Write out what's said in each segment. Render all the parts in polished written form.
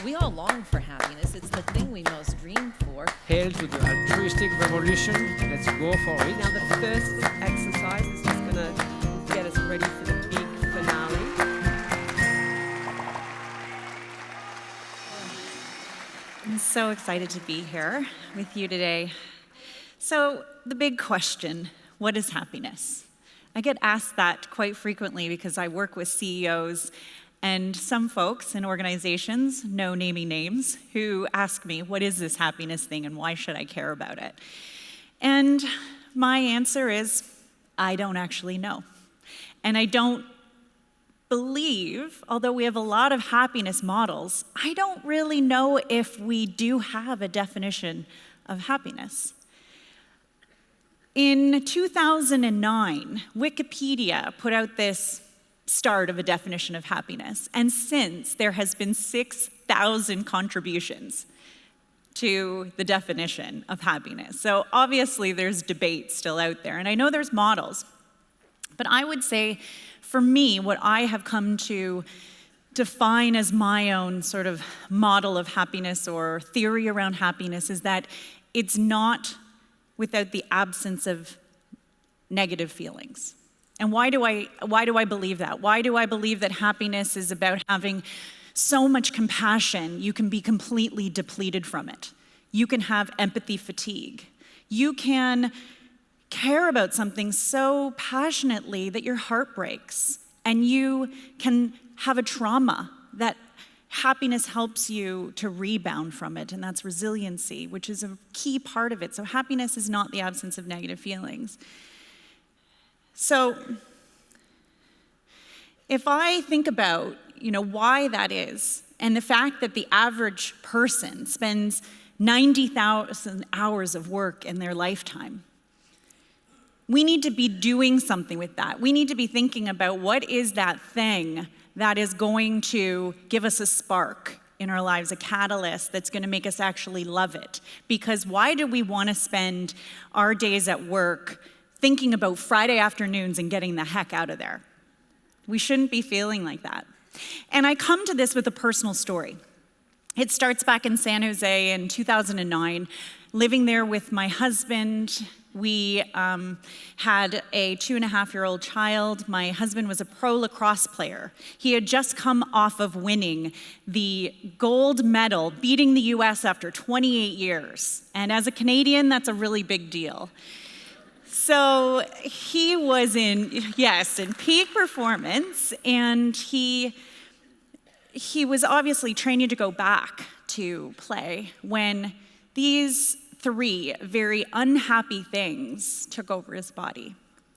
We all long for happiness. It's the thing we most dream for. Hail to the altruistic revolution. Let's go for it. Now the first exercise is just going to get us ready for the big finale. I'm so excited to be here with you today. So the big question, what is happiness? I get asked that quite frequently because I work with CEOs and some folks in organizations, no naming names, who ask me, what is this happiness thing and why should I care about it? And my answer is, I don't actually know. And I don't believe, although we have a lot of happiness models, I don't really know if we do have a definition of happiness. In 2009, Wikipedia put out this start of a definition of happiness, and since there has been 6,000 contributions to the definition of happiness. So obviously there's debate still out there, and I know there's models, but I would say for me, what I have come to define as my own sort of model of happiness or theory around happiness is that it's not without the absence of negative feelings. And why do I believe that? Why do I believe that happiness is about having so much compassion you can be completely depleted from it? You can have empathy fatigue. You can care about something so passionately that your heart breaks, and you can have a trauma that happiness helps you to rebound from it, and that's resiliency, which is a key part of it. So happiness is not the absence of negative feelings. So if I think about, why that is, and the fact that the average person spends 90,000 hours of work in their lifetime, we need to be doing something with that. We need to be thinking about what is that thing that is going to give us a spark in our lives, a catalyst that's going to make us actually love it. Because why do we want to spend our days at work thinking about Friday afternoons and getting the heck out of there? We shouldn't be feeling like that. And I come to this with a personal story. It starts back in San Jose in 2009, living there with my husband. We had a 2.5-year-old child. My husband was a pro lacrosse player. He had just come off of winning the gold medal, beating the US after 28 years. And as a Canadian, that's a really big deal. So he was in peak performance, and he was obviously training to go back to play when these 3 very unhappy things took over his body.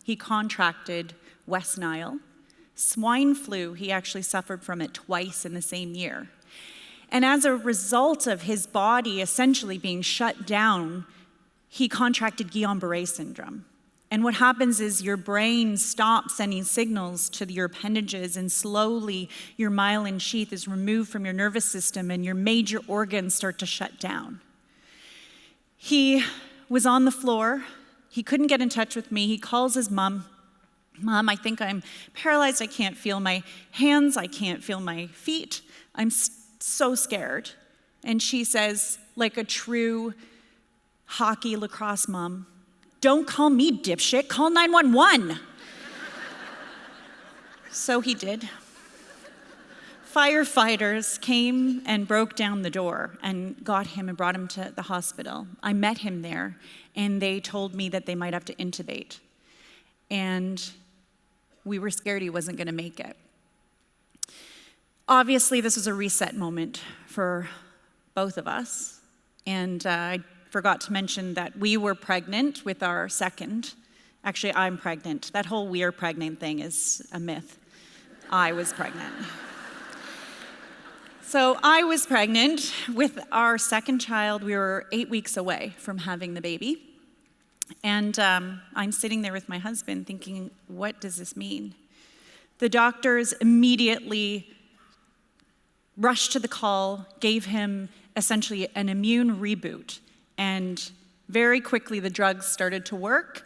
He contracted West Nile. Swine flu, he actually suffered from it twice in the same year. And as a result of his body essentially being shut down, he contracted Guillain-Barré syndrome. And what happens is your brain stops sending signals to your appendages, and slowly your myelin sheath is removed from your nervous system and your major organs start to shut down. He was on the floor. He couldn't get in touch with me. He calls his mom. Mom, I think I'm paralyzed. I can't feel my hands. I can't feel my feet. I'm so scared. And she says, like a true hockey lacrosse mom, don't call me dipshit, call 911. So he did. Firefighters came and broke down the door and got him and brought him to the hospital. I met him there, and they told me that they might have to intubate. And we were scared he wasn't going to make it. Obviously, this was a reset moment for both of us. And I forgot to mention that we were pregnant with our second. Actually, I'm pregnant. That whole we're pregnant thing is a myth. I was pregnant. So I was pregnant with our second child. We were 8 weeks away from having the baby. And I'm sitting there with my husband thinking, what does this mean? The doctors immediately rushed to the call, gave him essentially an immune reboot. And very quickly, the drugs started to work,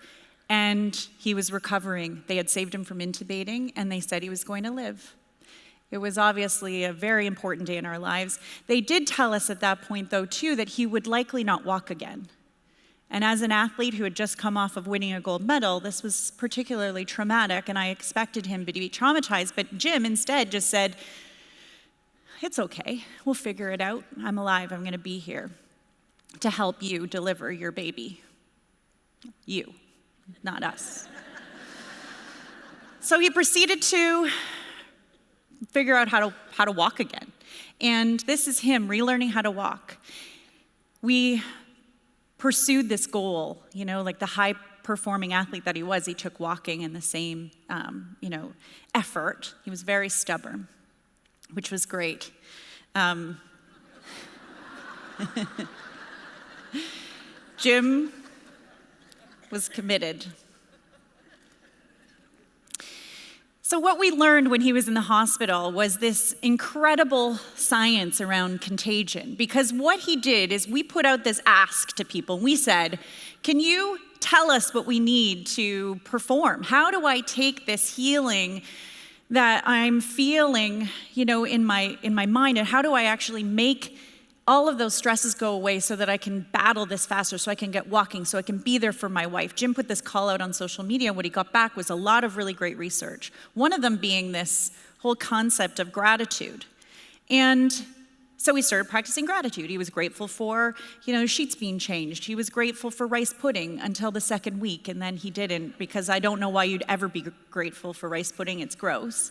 and he was recovering. They had saved him from intubating, and they said he was going to live. It was obviously a very important day in our lives. They did tell us at that point, though, too, that he would likely not walk again. And as an athlete who had just come off of winning a gold medal, this was particularly traumatic, and I expected him to be traumatized. But Jim instead just said, "It's okay, we'll figure it out. I'm alive, I'm going to be here to help you deliver your baby." You, not us. So he proceeded to figure out how to walk again. And this is him relearning how to walk. We pursued this goal, like the high-performing athlete that he was. He took walking in the same, effort. He was very stubborn, which was great. Jim was committed. So what we learned when he was in the hospital was this incredible science around contagion. Because what he did is we put out this ask to people. We said, "Can you tell us what we need to perform? How do I take this healing that I'm feeling, in my mind, and how do I actually make all of those stresses go away so that I can battle this faster, so I can get walking, so I can be there for my wife?" Jim put this call out on social media. What he got back was a lot of really great research. One of them being this whole concept of gratitude. And so he started practicing gratitude. He was grateful for, sheets being changed. He was grateful for rice pudding until the second week, and then he didn't, because I don't know why you'd ever be grateful for rice pudding. It's gross.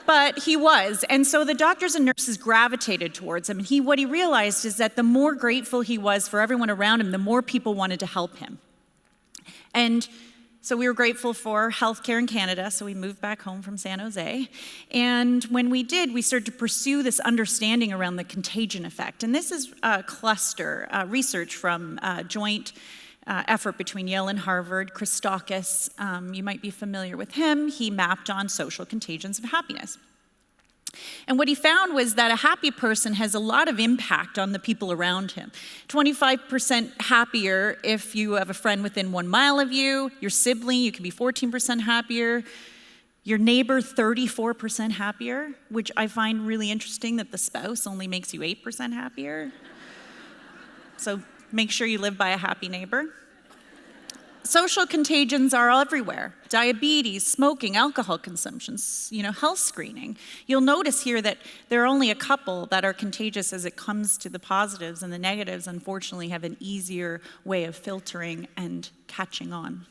But he was, and so the doctors and nurses gravitated towards him. And what he realized is that the more grateful he was for everyone around him, the more people wanted to help him. And so we were grateful for healthcare in Canada, so we moved back home from San Jose. And when we did, we started to pursue this understanding around the contagion effect. And this is a cluster research from joint effort between Yale and Harvard. Christakis, you might be familiar with him. He mapped on social contagions of happiness. And what he found was that a happy person has a lot of impact on the people around him. 25% happier if you have a friend within 1 mile of you. Your sibling, you can be 14% happier. Your neighbor, 34% happier, which I find really interesting that the spouse only makes you 8% happier. So make sure you live by a happy neighbor. Social contagions are everywhere. Diabetes, smoking, alcohol consumption, health screening. You'll notice here that there are only a couple that are contagious as it comes to the positives, and the negatives, unfortunately, have an easier way of filtering and catching on.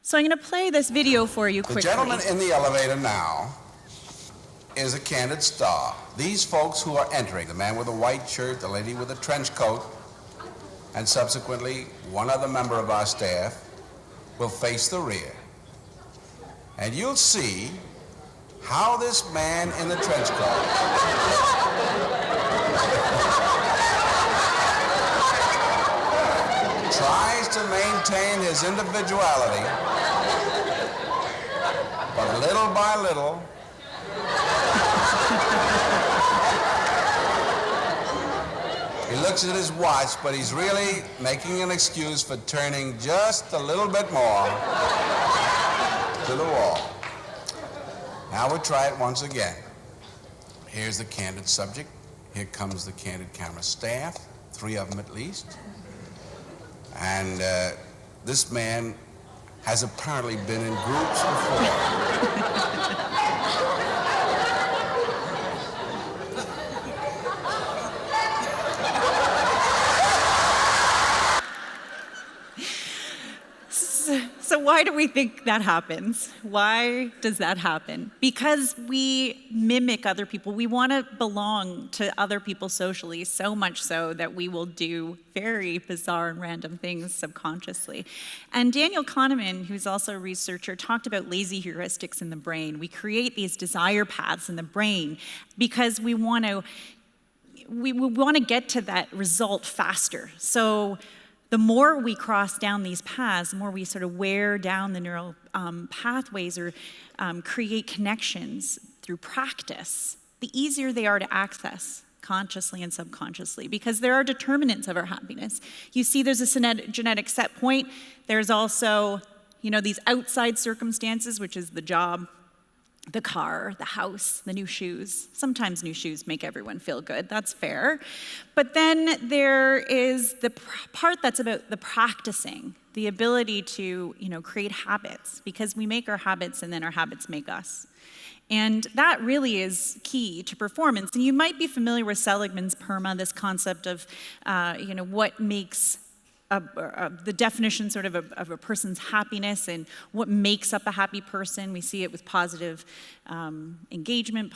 So I'm going to play this video for you quickly. The gentleman in the elevator now is a candid star. These folks who are entering, the man with a white shirt, the lady with a trench coat, and subsequently one other member of our staff, will face the rear. And you'll see how this man in the trench coat tries to maintain his individuality, but little by little, he looks at his watch, but he's really making an excuse for turning just a little bit more to the wall. Now we'll try it once again. Here's the candid subject. Here comes the candid camera staff, 3 of them at least. And this man has apparently been in groups before. So why do we think that happens? Why does that happen? Because we mimic other people. We want to belong to other people socially, so much so that we will do very bizarre and random things subconsciously. And Daniel Kahneman, who's also a researcher, talked about lazy heuristics in the brain. We create these desire paths in the brain because we want to get to that result faster. So the more we cross down these paths, the more we sort of wear down the neural pathways or create connections through practice, the easier they are to access consciously and subconsciously, because there are determinants of our happiness. You see there's a genetic set point. There's also, these outside circumstances, which is the job, the car, the house, the new shoes. Sometimes new shoes make everyone feel good, that's fair. But then there is the part that's about the practicing, the ability to, create habits, because we make our habits and then our habits make us. And that really is key to performance. And you might be familiar with Seligman's PERMA, this concept of, what makes the definition sort of a person's happiness and what makes up a happy person. We see it with positive engagement,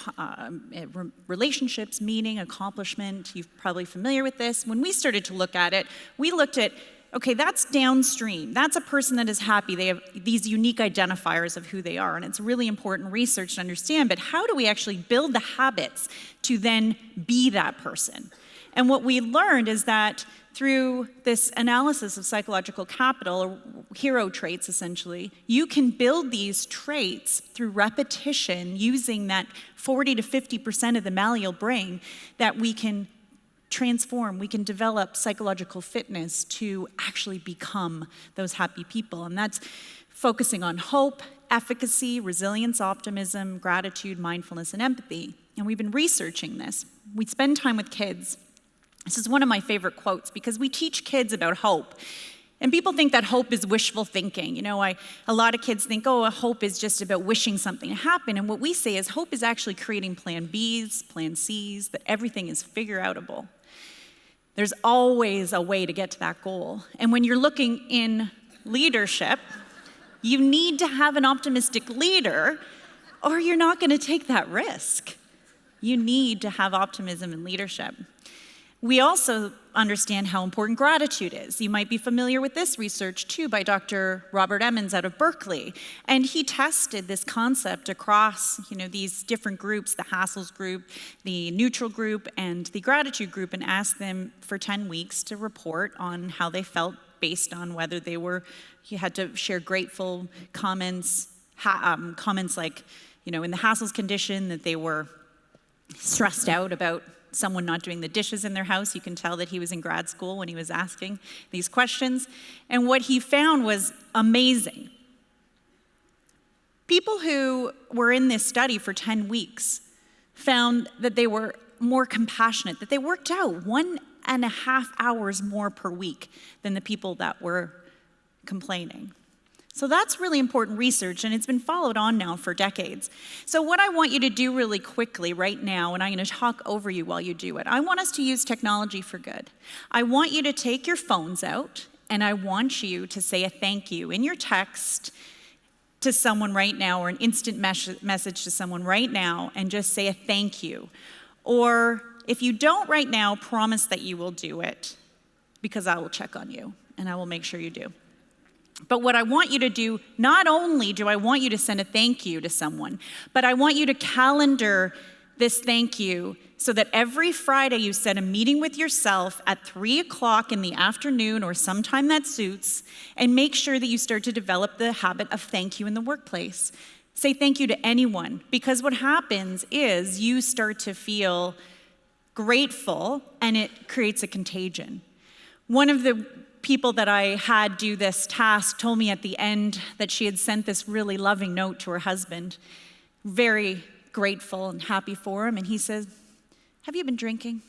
relationships, meaning, accomplishment. You're probably familiar with this. When we started to look at it, we looked at, okay, that's downstream. That's a person that is happy. They have these unique identifiers of who they are, and it's really important research to understand, but how do we actually build the habits to then be that person? And what we learned is that through this analysis of psychological capital, or hero traits essentially, you can build these traits through repetition using that 40 to 50% of the malleable brain that we can transform, we can develop psychological fitness to actually become those happy people. And that's focusing on hope, efficacy, resilience, optimism, gratitude, mindfulness, and empathy. And we've been researching this. We spend time with kids. This is one of my favorite quotes because we teach kids about hope. And people think that hope is wishful thinking. A lot of kids think, hope is just about wishing something to happen. And what we say is hope is actually creating plan Bs, plan Cs, that everything is figure-outable. There's always a way to get to that goal. And when you're looking in leadership, you need to have an optimistic leader or you're not going to take that risk. You need to have optimism in leadership. We also understand how important gratitude is. You might be familiar with this research too by Dr. Robert Emmons out of Berkeley. And he tested this concept across, these different groups, the Hassels group, the neutral group, and the gratitude group, and asked them for 10 weeks to report on how they felt based on whether you had to share grateful comments, comments like, in the Hassels condition that they were stressed out about someone not doing the dishes in their house. You can tell that he was in grad school when he was asking these questions. And what he found was amazing. People who were in this study for 10 weeks found that they were more compassionate, that they worked out 1.5 hours more per week than the people that were complaining. So that's really important research, and it's been followed on now for decades. So what I want you to do really quickly right now, and I'm going to talk over you while you do it, I want us to use technology for good. I want you to take your phones out, and I want you to say a thank you in your text to someone right now, or an instant message to someone right now, and just say a thank you. Or if you don't right now, promise that you will do it, because I will check on you, and I will make sure you do. But what I want you to do, not only do I want you to send a thank you to someone, but I want you to calendar this thank you so that every Friday you set a meeting with yourself at 3 o'clock in the afternoon or sometime that suits, and make sure that you start to develop the habit of thank you in the workplace. Say thank you to anyone, because what happens is you start to feel grateful and it creates a contagion. One of the people that I had do this task told me at the end that she had sent this really loving note to her husband, very grateful and happy for him, and he said, "Have you been drinking?"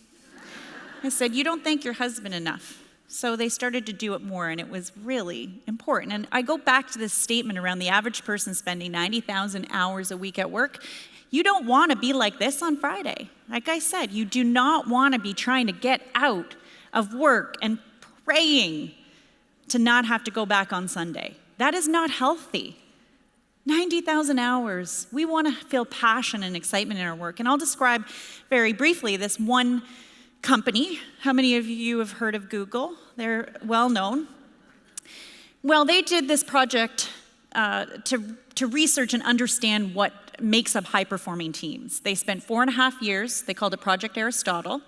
I said, "You don't thank your husband enough." So they started to do it more, and it was really important. And I go back to this statement around the average person spending 90,000 hours a week at work. You don't want to be like this on Friday. Like I said, you do not want to be trying to get out of work and praying to not have to go back on Sunday. That is not healthy. 90,000 hours. We want to feel passion and excitement in our work. And I'll describe very briefly this one company. How many of you have heard of Google? They're well known. Well, they did this project to research and understand what makes up high-performing teams. They spent 4.5 years. They called it Project Aristotle.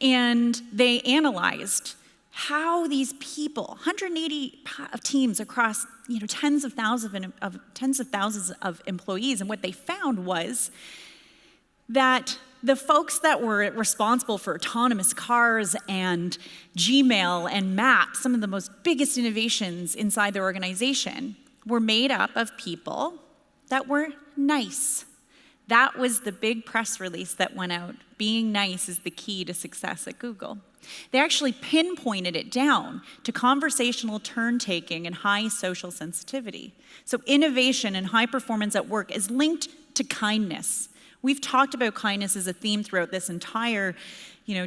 And they analyzed how these people, 180 teams across tens of thousands of employees, and what they found was that the folks that were responsible for autonomous cars and Gmail and Maps, some of the most biggest innovations inside their organization, were made up of people that were nice. That was the big press release that went out. Being nice is the key to success at Google. They actually pinpointed it down to conversational turn-taking and high social sensitivity. So innovation and high performance at work is linked to kindness. We've talked about kindness as a theme throughout this entire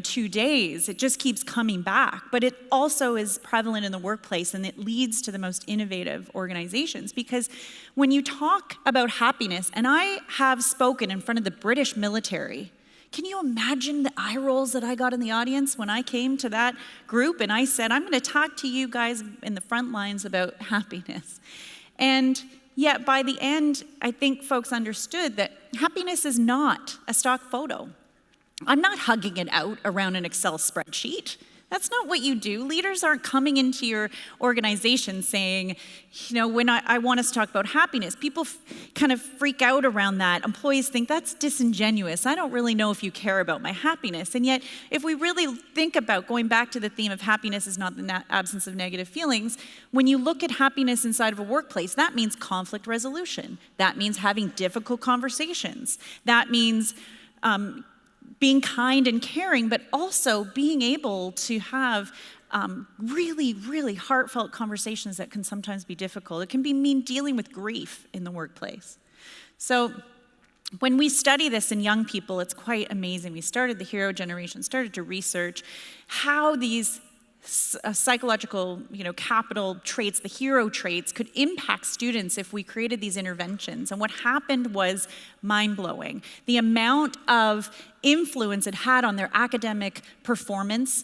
2 days. It just keeps coming back, but it also is prevalent in the workplace, and it leads to the most innovative organizations. Because when you talk about happiness, and I have spoken in front of the British military, can you imagine the eye rolls that I got in the audience when I came to that group and I said, I'm going to talk to you guys in the front lines about happiness. And yet by the end, I think folks understood that happiness is not a stock photo. I'm not hugging it out around an Excel spreadsheet. That's not what you do. Leaders aren't coming into your organization saying, when I want us to talk about happiness. People kind of freak out around that. Employees think that's disingenuous. I don't really know if you care about my happiness. And yet, if we really think about going back to the theme of happiness is not the absence of negative feelings, when you look at happiness inside of a workplace, that means conflict resolution. That means having difficult conversations. That means being kind and caring, but also being able to have really, really heartfelt conversations that can sometimes be difficult. It can mean dealing with grief in the workplace. So when we study this in young people, it's quite amazing. We started the hero generation, started to research how these psychological, capital traits, the hero traits, could impact students if we created these interventions. And what happened was mind-blowing. The amount of influence it had on their academic performance,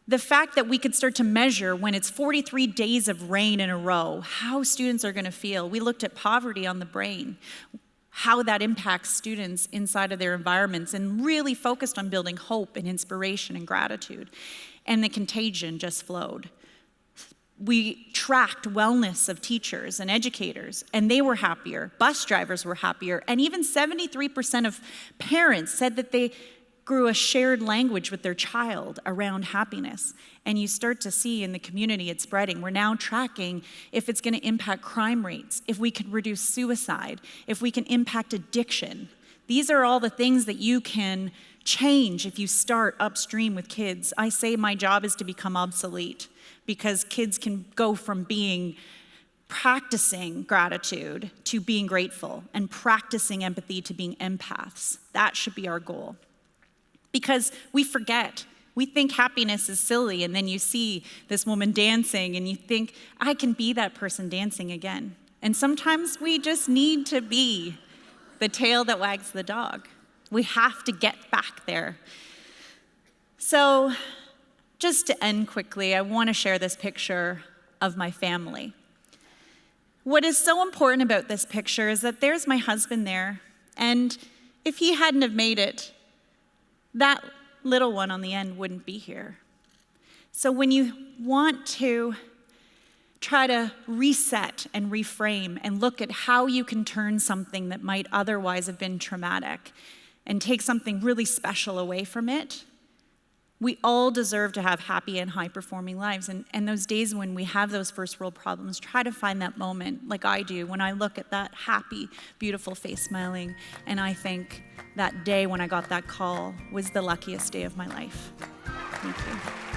the fact that we could start to measure when it's 43 days of rain in a row, how students are going to feel. We looked at poverty on the brain, how that impacts students inside of their environments, and really focused on building hope and inspiration and gratitude. And the contagion just flowed. We tracked wellness of teachers and educators, and they were happier. Bus drivers were happier, and even 73% of parents said that they grew a shared language with their child around happiness. And you start to see in the community it's spreading. We're now tracking if it's going to impact crime rates, if we can reduce suicide, if we can impact addiction. These are all the things that you can change if you start upstream with kids. I say my job is to become obsolete because kids can go from practicing gratitude to being grateful, and practicing empathy to being empaths. That should be our goal. Because we forget. We think happiness is silly, and then you see this woman dancing and you think, I can be that person dancing again. And sometimes we just need to be the tail that wags the dog. We have to get back there. So just to end quickly, I want to share this picture of my family. What is so important about this picture is that there's my husband there, and if he hadn't have made it, that little one on the end wouldn't be here. So when you want to try to reset and reframe and look at how you can turn something that might otherwise have been traumatic and take something really special away from it, we all deserve to have happy and high-performing lives. And those days when we have those first-world problems, try to find that moment, like I do, when I look at that happy, beautiful face smiling, and I think that day when I got that call was the luckiest day of my life. Thank you.